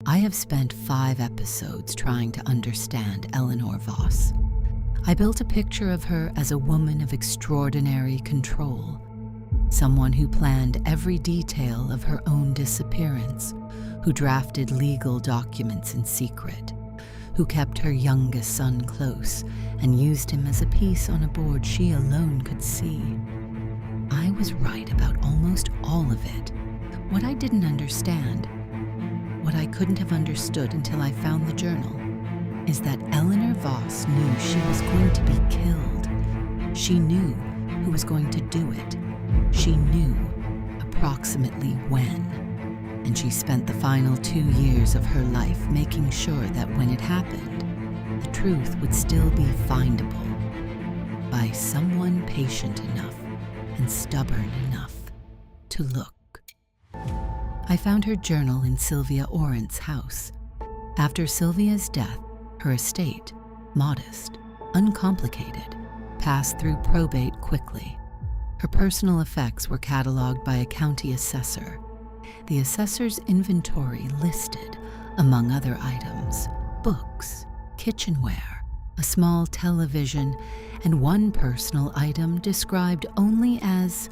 I have spent 5 episodes trying to understand Eleanor Voss. I built a picture of her as a woman of extraordinary control, someone who planned every detail of her own disappearance, who drafted legal documents in secret, who kept her youngest son close and used him as a piece on a board she alone could see. I was right about almost all of it. What I didn't understand, what I couldn't have understood until I found the journal, is that Eleanor Voss knew she was going to be killed. She knew who was going to do it. She knew approximately when. And she spent the final 2 years of her life making sure that when it happened, the truth would still be findable by someone patient enough and stubborn enough to look. I found her journal in Sylvia Orent's house. After Sylvia's death, her estate, modest, uncomplicated, passed through probate quickly. Her personal effects were cataloged by a county assessor. The assessor's inventory listed, among other items, books, kitchenware, a small television, and one personal item described only as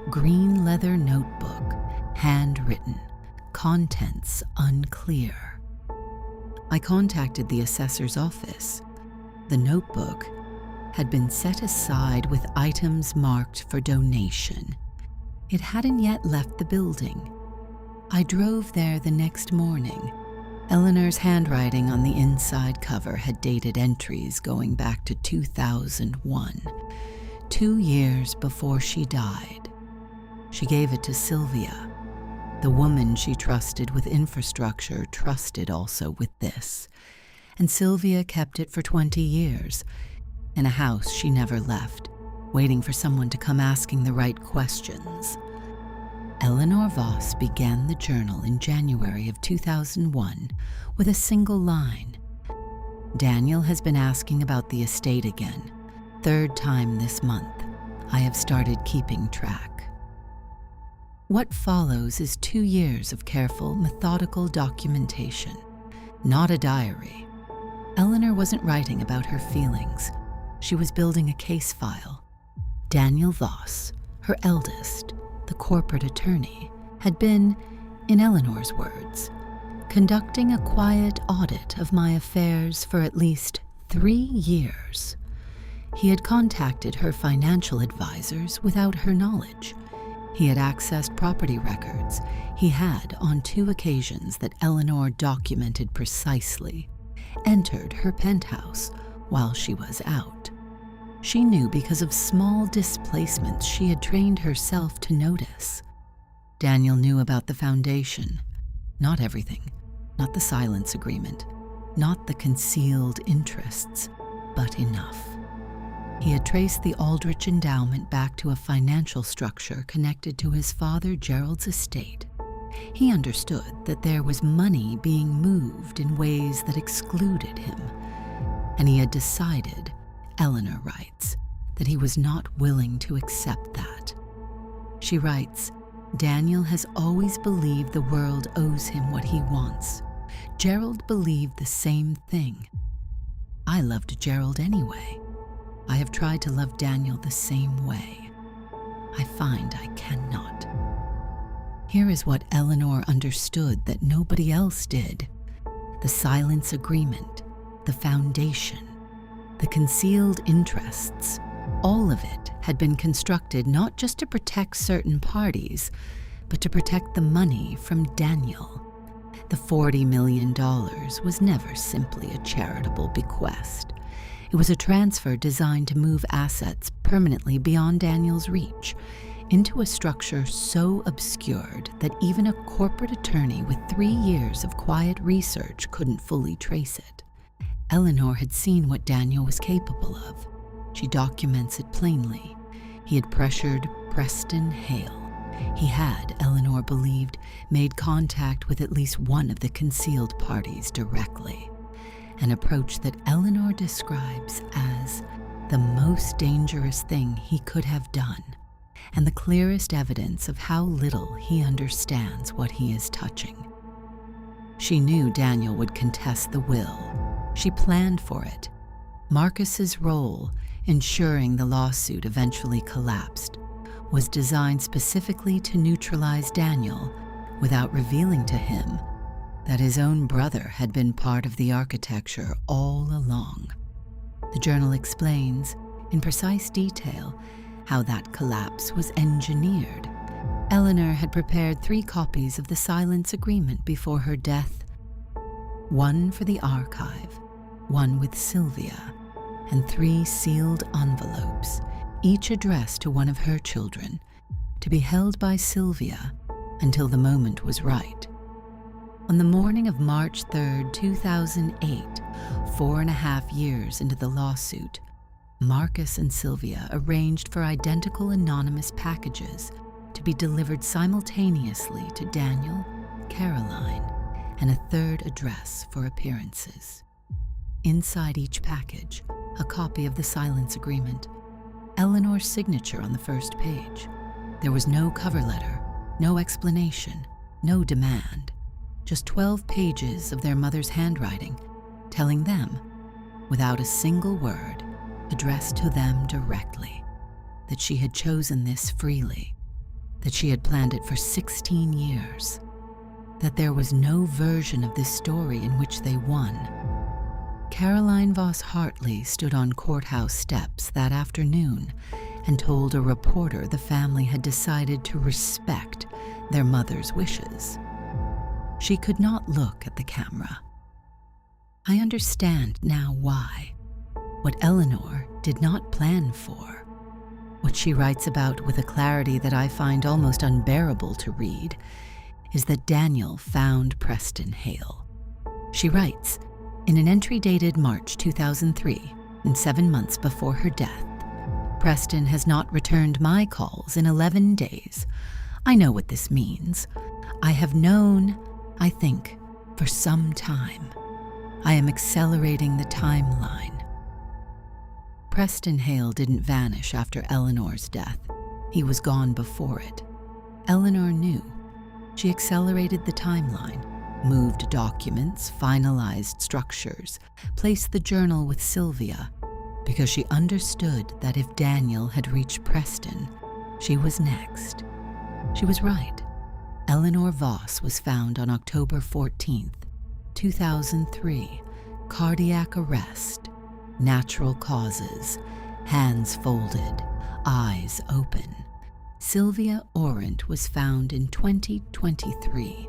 green leather notebook, handwritten, contents unclear. I contacted the assessor's office. The notebook had been set aside with items marked for donation. It hadn't yet left the building. I drove there the next morning. Eleanor's handwriting on the inside cover had dated entries going back to 2001, 2 years before she died. She gave it to Sylvia. The woman she trusted with infrastructure trusted also with this, and Sylvia kept it for 20 years, in a house she never left, waiting for someone to come asking the right questions. Eleanor Voss began the journal in January of 2001 with a single line. Daniel has been asking about the estate again. 3rd time this month. I have started keeping track. What follows is 2 years of careful, methodical documentation, not a diary. Eleanor wasn't writing about her feelings. She was building a case file. Daniel Voss, her eldest, the corporate attorney, had been, in Eleanor's words, conducting a quiet audit of my affairs for at least 3 years. He had contacted her financial advisors without her knowledge. He had accessed property records. He had, on 2 occasions that Eleanor documented precisely, entered her penthouse while she was out. She knew because of small displacements she had trained herself to notice. Daniel knew about the foundation. Not everything, not the silence agreement, not the concealed interests, but enough. He had traced the Aldrich endowment back to a financial structure connected to his father Gerald's estate. He understood that there was money being moved in ways that excluded him, and he had decided, Eleanor writes, that he was not willing to accept that. She writes, Daniel has always believed the world owes him what he wants. Gerald believed the same thing. I loved Gerald anyway. I have tried to love Daniel the same way. I find I cannot. Here is what Eleanor understood that nobody else did. The silence agreement, the foundation, the concealed interests, all of it had been constructed not just to protect certain parties, but to protect the money from Daniel. The $40 million was never simply a charitable bequest. It was a transfer designed to move assets permanently beyond Daniel's reach into a structure so obscured that even a corporate attorney with 3 years of quiet research couldn't fully trace it. Eleanor had seen what Daniel was capable of. She documents it plainly. He had pressured Preston Hale. He had, Eleanor believed, made contact with at least one of the concealed parties directly. An approach that Eleanor describes as the most dangerous thing he could have done, and the clearest evidence of how little he understands what he is touching. She knew Daniel would contest the will. She planned for it. Marcus's role, ensuring the lawsuit eventually collapsed, was designed specifically to neutralize Daniel without revealing to him that his own brother had been part of the architecture all along. The journal explains, in precise detail, how that collapse was engineered. Eleanor had prepared 3 copies of the silence agreement before her death. One for the archive, one with Sylvia, and 3 sealed envelopes, each addressed to one of her children, to be held by Sylvia until the moment was right. On the morning of March 3, 2008, 4.5 years into the lawsuit, Marcus and Sylvia arranged for identical anonymous packages to be delivered simultaneously to Daniel, Caroline, and a 3rd address for appearances. Inside each package, a copy of the silence agreement, Eleanor's signature on the first page. There was no cover letter, no explanation, no demand, just 12 pages of their mother's handwriting, telling them, without a single word, addressed to them directly, that she had chosen this freely, that she had planned it for 16 years, that there was no version of this story in which they won. Caroline Voss Hartley stood on courthouse steps that afternoon and told a reporter the family had decided to respect their mother's wishes. She could not look at the camera. I understand now why. What Eleanor did not plan for, what she writes about with a clarity that I find almost unbearable to read, is that Daniel found Preston Hale. She writes, in an entry dated March 2003, and 7 months before her death, Preston has not returned my calls in 11 days. I know what this means. I have known, I think, for some time. I am accelerating the timeline. Preston Hale didn't vanish after Eleanor's death. He was gone before it. Eleanor knew. She accelerated the timeline, moved documents, finalized structures, placed the journal with Sylvia, because she understood that if Daniel had reached Preston, she was next. She was right. Eleanor Voss was found on October 14th, 2003, cardiac arrest, natural causes, hands folded, eyes open. Sylvia Orant was found in 2023,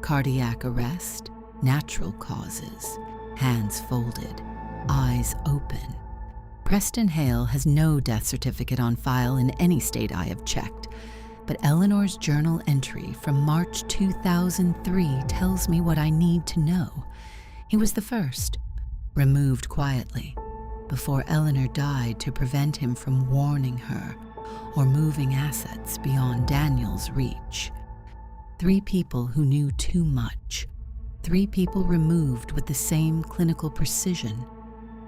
cardiac arrest, natural causes, hands folded, eyes open. Preston Hale has no death certificate on file in any state I have checked, but Eleanor's journal entry from March 2003 tells me what I need to know. He was the first, removed quietly, before Eleanor died to prevent him from warning her or moving assets beyond Daniel's reach. 3 people who knew too much. 3 people removed with the same clinical precision.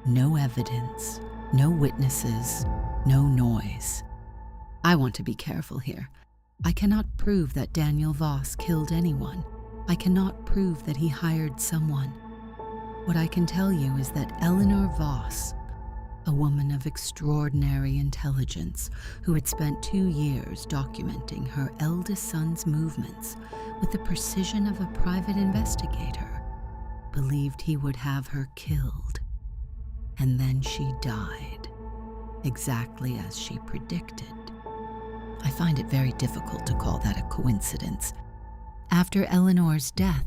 No evidence, no witnesses, no noise. I want to be careful here. I cannot prove that Daniel Voss killed anyone. I cannot prove that he hired someone. What I can tell you is that Eleanor Voss, a woman of extraordinary intelligence who had spent 2 years documenting her eldest son's movements with the precision of a private investigator, believed he would have her killed. And then she died, exactly as she predicted. I find it very difficult to call that a coincidence. After Eleanor's death,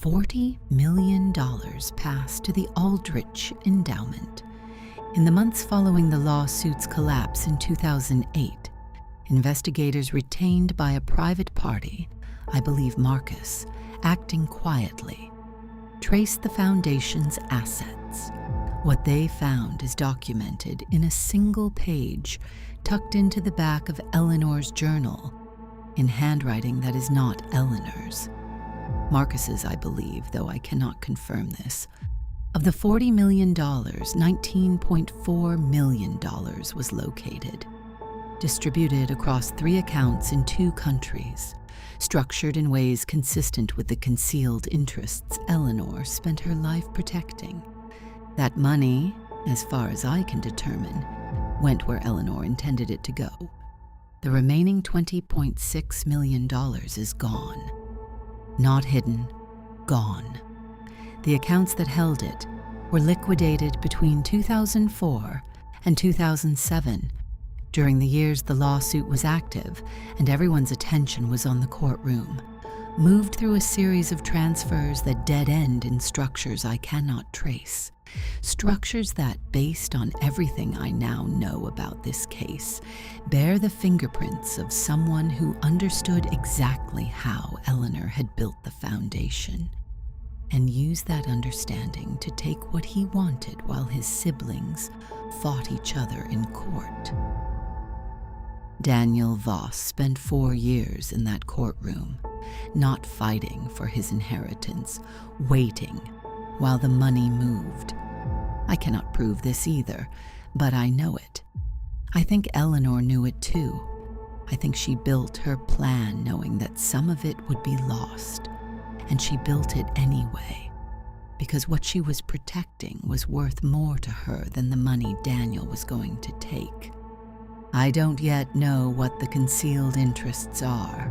$40 million passed to the Aldrich Endowment. In the months following the lawsuit's collapse in 2008, investigators retained by a private party, I believe Marcus, acting quietly, traced the foundation's assets. What they found is documented in a single page tucked into the back of Eleanor's journal, in handwriting that is not Eleanor's. Marcus's, I believe, though I cannot confirm this. Of the $40 million, $19.4 million was located, distributed across 3 accounts in 2 countries, structured in ways consistent with the concealed interests Eleanor spent her life protecting. That money, as far as I can determine, went where Eleanor intended it to go. The remaining $20.6 million is gone. Not hidden, gone. The accounts that held it were liquidated between 2004 and 2007, during the years the lawsuit was active and everyone's attention was on the courtroom, moved through a series of transfers that dead-end in structures I cannot trace. Structures that, based on everything I now know about this case, bear the fingerprints of someone who understood exactly how Eleanor had built the foundation, and used that understanding to take what he wanted while his siblings fought each other in court. Daniel Voss spent 4 years in that courtroom, not fighting for his inheritance, waiting while the money moved. I cannot prove this either, but I know it. I think Eleanor knew it too. I think she built her plan knowing that some of it would be lost, and she built it anyway, because what she was protecting was worth more to her than the money Daniel was going to take. I don't yet know what the concealed interests are.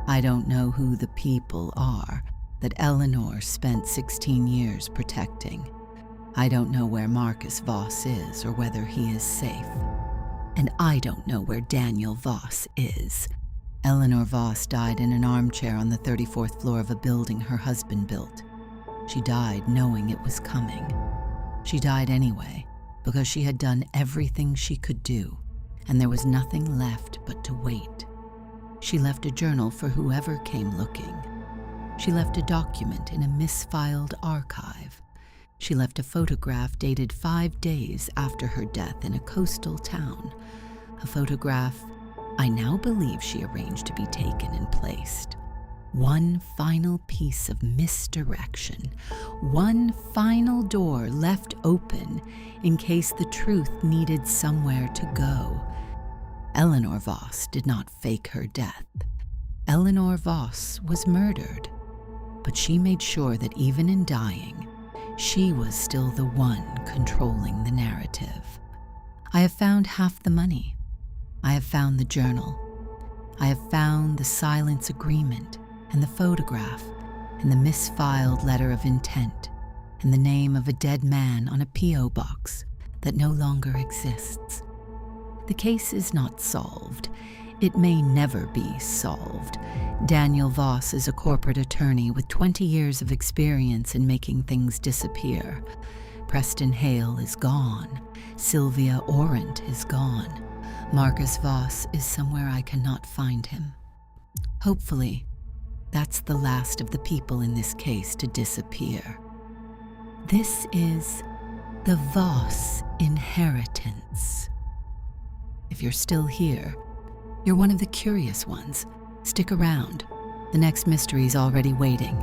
I don't know who the people are that Eleanor spent 16 years protecting. I don't know where Marcus Voss is or whether he is safe. And I don't know where Daniel Voss is. Eleanor Voss died in an armchair on the 34th floor of a building her husband built. She died knowing it was coming. She died anyway, because she had done everything she could do, and there was nothing left but to wait. She left a journal for whoever came looking. She left a document in a misfiled archive. She left a photograph dated 5 days after her death in a coastal town. A photograph I now believe she arranged to be taken and placed. One final piece of misdirection, one final door left open in case the truth needed somewhere to go. Eleanor Voss did not fake her death. Eleanor Voss was murdered, but she made sure that even in dying, she was still the one controlling the narrative. I have found half the money. I have found the journal. I have found the silence agreement and the photograph and the misfiled letter of intent and the name of a dead man on a P.O. box that no longer exists. The case is not solved. It may never be solved. Daniel Voss is a corporate attorney with 20 years of experience in making things disappear. Preston Hale is gone. Sylvia Orant is gone. Marcus Voss is somewhere I cannot find him. Hopefully, that's the last of the people in this case to disappear. This is the Voss inheritance. If you're still here, you're one of the curious ones. Stick around. The next mystery is already waiting.